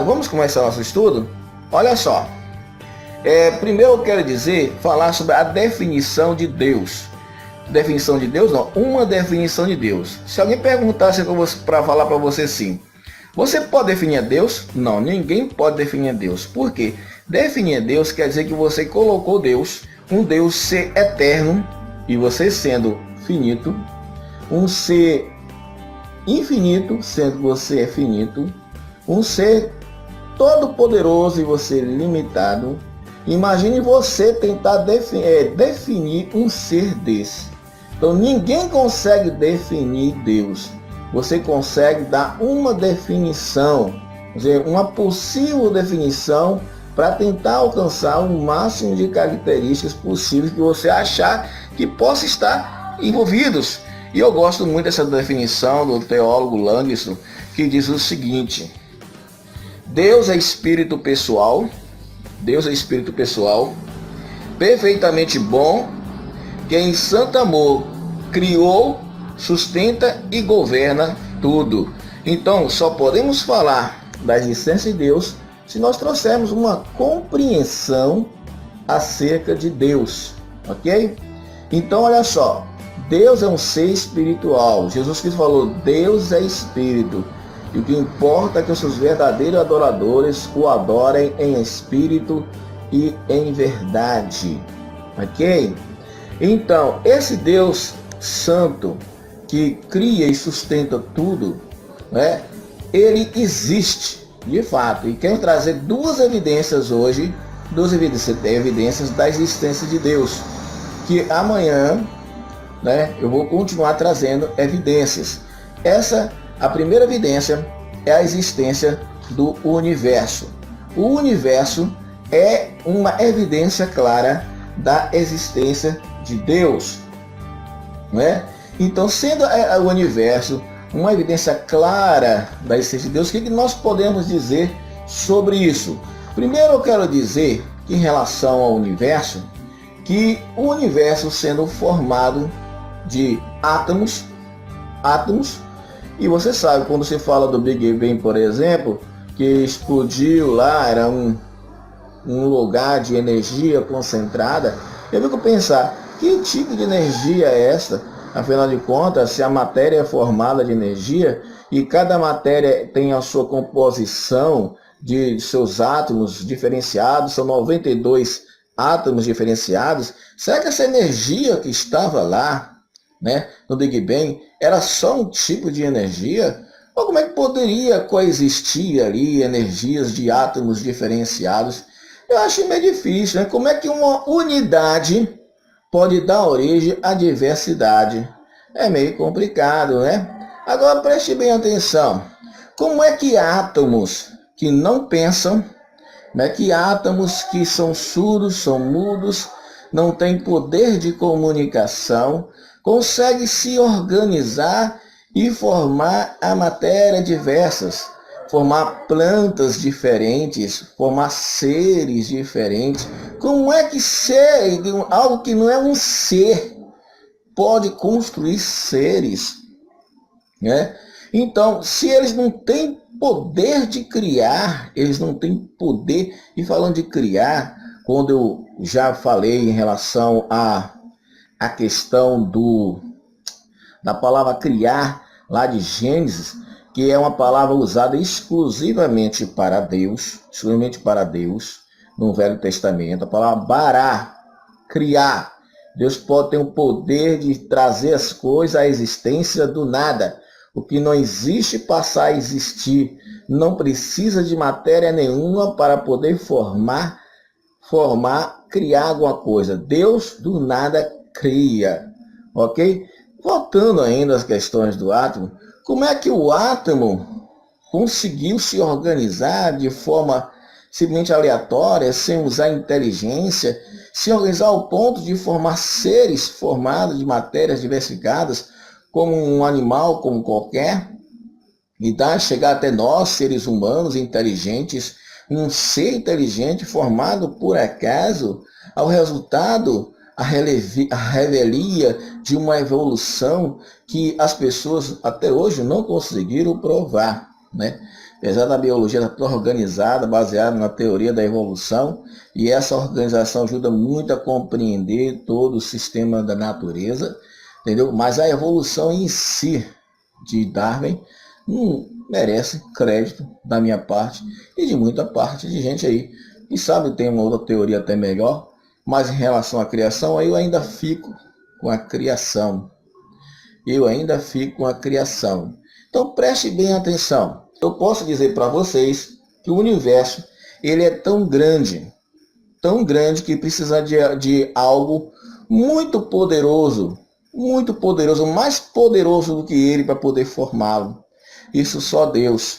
Vamos começar nosso estudo? Olha só. Primeiro eu quero falar sobre a definição de Deus. Definição de Deus não, uma definição de Deus. Se alguém perguntasse para falar para você assim, você pode definir a Deus? Não, ninguém pode definir a Deus. Por quê? Definir a Deus quer dizer que você colocou Deus, um Deus ser eterno, e você sendo finito, um ser infinito, sendo que você é finito, um ser todo poderoso e você limitado. Imagine você tentar definir um ser desse. Então ninguém consegue definir Deus. Você consegue dar uma definição, quer dizer, uma possível definição para tentar alcançar o máximo de características possíveis que você achar que possa estar envolvidos. E eu gosto muito dessa definição do teólogo Langston, que diz o seguinte: Deus é espírito pessoal, perfeitamente bom, que em santo amor criou, sustenta e governa tudo. Então, só podemos falar da existência de Deus se nós trouxermos uma compreensão acerca de Deus, ok? Então, olha só, Deus é um ser espiritual. Jesus Cristo falou, Deus é espírito. E o que importa é que os seus verdadeiros adoradores o adorem em espírito e em verdade. Ok? Então, esse Deus santo que cria e sustenta tudo, né? Ele existe, de fato. E quero trazer duas evidências hoje, evidências da existência de Deus. Que amanhã, né, eu vou continuar trazendo evidências. A primeira evidência é a existência do universo. O universo é uma evidência clara da existência de Deus, não é? Então, sendo o universo uma evidência clara da existência de Deus, o que nós podemos dizer sobre isso? Primeiro eu quero dizer que, em relação ao universo, que o universo sendo formado de átomos, e você sabe, quando se fala do Big Bang, por exemplo, que explodiu lá, era um lugar de energia concentrada, eu fico pensar, que tipo de energia é esta? Afinal de contas, se a matéria é formada de energia, e cada matéria tem a sua composição de seus átomos diferenciados, são 92 átomos diferenciados, será que essa energia que estava lá, né, no Big Bang, era só um tipo de energia? Ou como é que poderia coexistir ali energias de átomos diferenciados? Eu acho meio difícil, né? Como é que uma unidade pode dar origem à diversidade? É meio complicado, né? Agora preste bem atenção. Como é que átomos que não pensam, né, que átomos que são surdos, são mudos, não têm poder de comunicação, consegue se organizar e formar a matéria diversas, formar plantas diferentes, formar seres diferentes? Como é que algo que não é um ser pode construir seres, né? Então, se eles não têm poder de criar, eles não têm poder, e falando de criar, quando eu já falei em relação à questão da palavra criar, lá de Gênesis, que é uma palavra usada exclusivamente para Deus, no Velho Testamento, a palavra bará, criar. Deus pode ter o poder de trazer as coisas à existência do nada. O que não existe passar a existir. Não precisa de matéria nenhuma para poder criar alguma coisa. Deus do nada cria, ok? Voltando ainda às questões do átomo, como é que o átomo conseguiu se organizar de forma simplesmente aleatória, sem usar inteligência, se organizar ao ponto de formar seres formados de matérias diversificadas, como um animal, como qualquer, e chegar até nós, seres humanos inteligentes, um ser inteligente formado por acaso, ao resultado, a revelia de uma evolução que as pessoas até hoje não conseguiram provar, né? Apesar da biologia estar toda organizada, baseada na teoria da evolução, e essa organização ajuda muito a compreender todo o sistema da natureza, entendeu? Mas a evolução em si de Darwin não merece crédito da minha parte e de muita parte de gente aí. E sabe, tem uma outra teoria até melhor, mas em relação à criação, eu ainda fico com a criação. Eu ainda fico com a criação. Então preste bem atenção. Eu posso dizer para vocês que o universo ele é tão grande que precisa de algo muito poderoso, mais poderoso do que ele para poder formá-lo. Isso só Deus.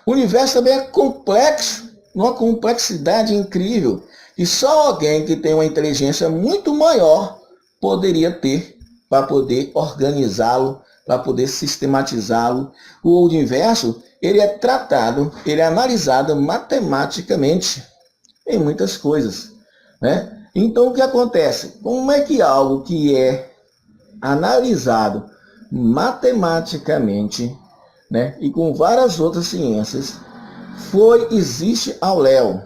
O universo também é complexo, uma complexidade incrível, e só alguém que tem uma inteligência muito maior poderia ter para poder organizá-lo, para poder sistematizá-lo. O universo ele é tratado, ele é analisado matematicamente em muitas coisas, né? Então o que acontece? Como é que algo que é analisado matematicamente, né, e com várias outras ciências, existe ao léu?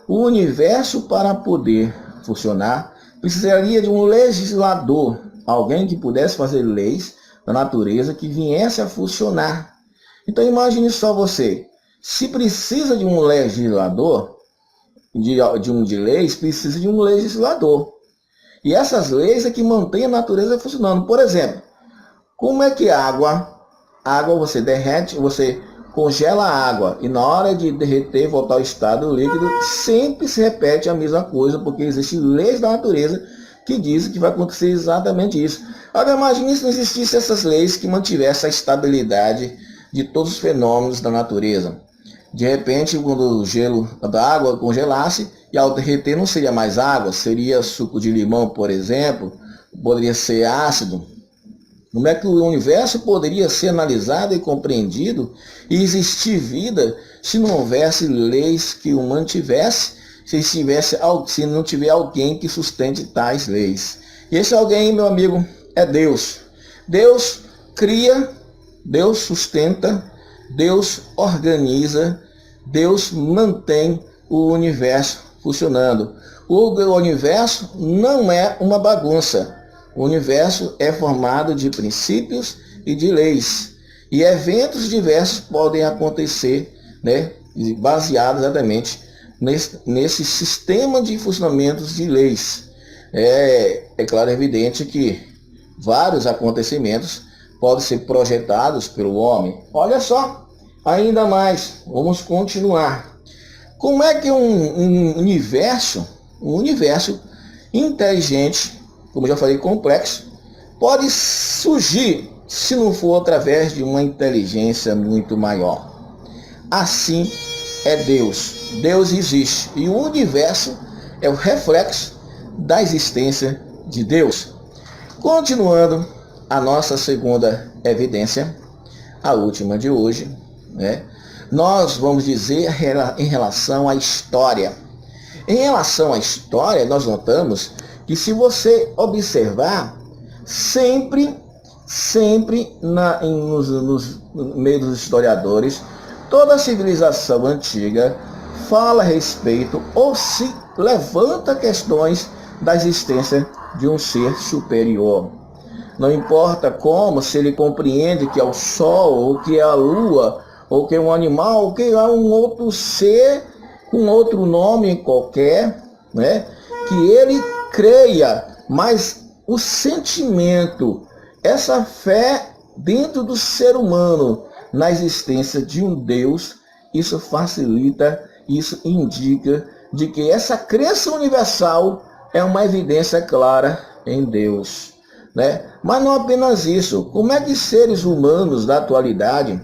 O universo, para poder funcionar, precisaria de um legislador, alguém que pudesse fazer leis da natureza que viesse a funcionar. Então imagine só você, se precisa de um legislador, de leis, precisa de um legislador. E essas leis é que mantêm a natureza funcionando. Por exemplo, como é que água você derrete, você congela a água e na hora de derreter, voltar ao estado líquido, sempre se repete a mesma coisa, porque existem leis da natureza que dizem que vai acontecer exatamente isso. Agora imagine se não existissem essas leis que mantivessem a estabilidade de todos os fenômenos da natureza. De repente, quando o gelo da água congelasse, e ao derreter não seria mais água, seria suco de limão, por exemplo, poderia ser ácido. Como é que o universo poderia ser analisado e compreendido e existir vida se não houvesse leis que o mantivesse, se não tiver alguém que sustente tais leis? E esse alguém, meu amigo, é Deus. Deus cria, Deus sustenta, Deus organiza, Deus mantém o universo funcionando. O universo não é uma bagunça. O universo é formado de princípios e de leis. E eventos diversos podem acontecer, né, baseados exatamente nesse sistema de funcionamentos de leis. É claro, é evidente que vários acontecimentos podem ser projetados pelo homem. Olha só, ainda mais, vamos continuar. Como é que um universo inteligente, como já falei, complexo, pode surgir se não for através de uma inteligência muito maior? Assim é Deus. Deus existe e o universo é o reflexo da existência de Deus. Continuando a nossa segunda evidência, a última de hoje, né? Nós vamos dizer em relação à história. Em relação à história, nós notamos que se você observar, sempre no meio dos historiadores, toda a civilização antiga fala a respeito ou se levanta questões da existência de um ser superior. Não importa como, se ele compreende que é o Sol, ou que é a Lua, ou que é um animal, ou que é um outro ser, com outro nome qualquer, né? Que ele creia, mas o sentimento, essa fé dentro do ser humano na existência de um Deus, isso facilita, isso indica de que essa crença universal é uma evidência clara em Deus, né? Mas não apenas isso. Como é que seres humanos da atualidade,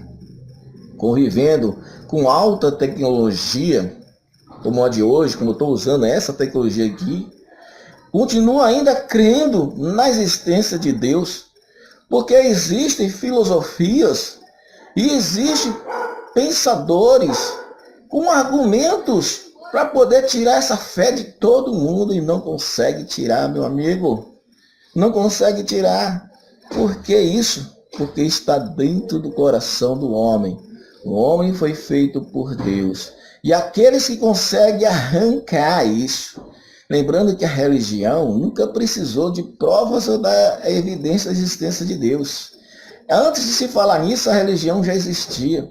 convivendo com alta tecnologia, como a de hoje, como eu estou usando essa tecnologia aqui, continua ainda crendo na existência de Deus? Porque existem filosofias e existem pensadores com argumentos para poder tirar essa fé de todo mundo e não consegue tirar, meu amigo. Não consegue tirar. Por que isso? porque está dentro do coração do homem. O homem foi feito por Deus. E aqueles que conseguem arrancar isso, lembrando que a religião nunca precisou de provas ou da evidência da existência de Deus. Antes de se falar nisso, a religião já existia.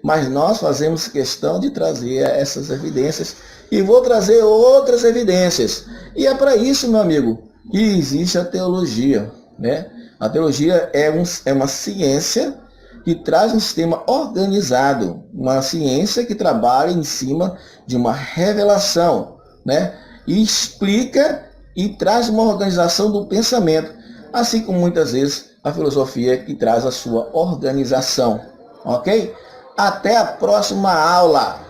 Mas nós fazemos questão de trazer essas evidências e vou trazer outras evidências. E é para isso, meu amigo, que existe a teologia, né? A teologia é uma ciência que traz um sistema organizado, uma ciência que trabalha em cima de uma revelação, né? E explica e traz uma organização do pensamento, assim como muitas vezes a filosofia que traz a sua organização, ok? Até a próxima aula!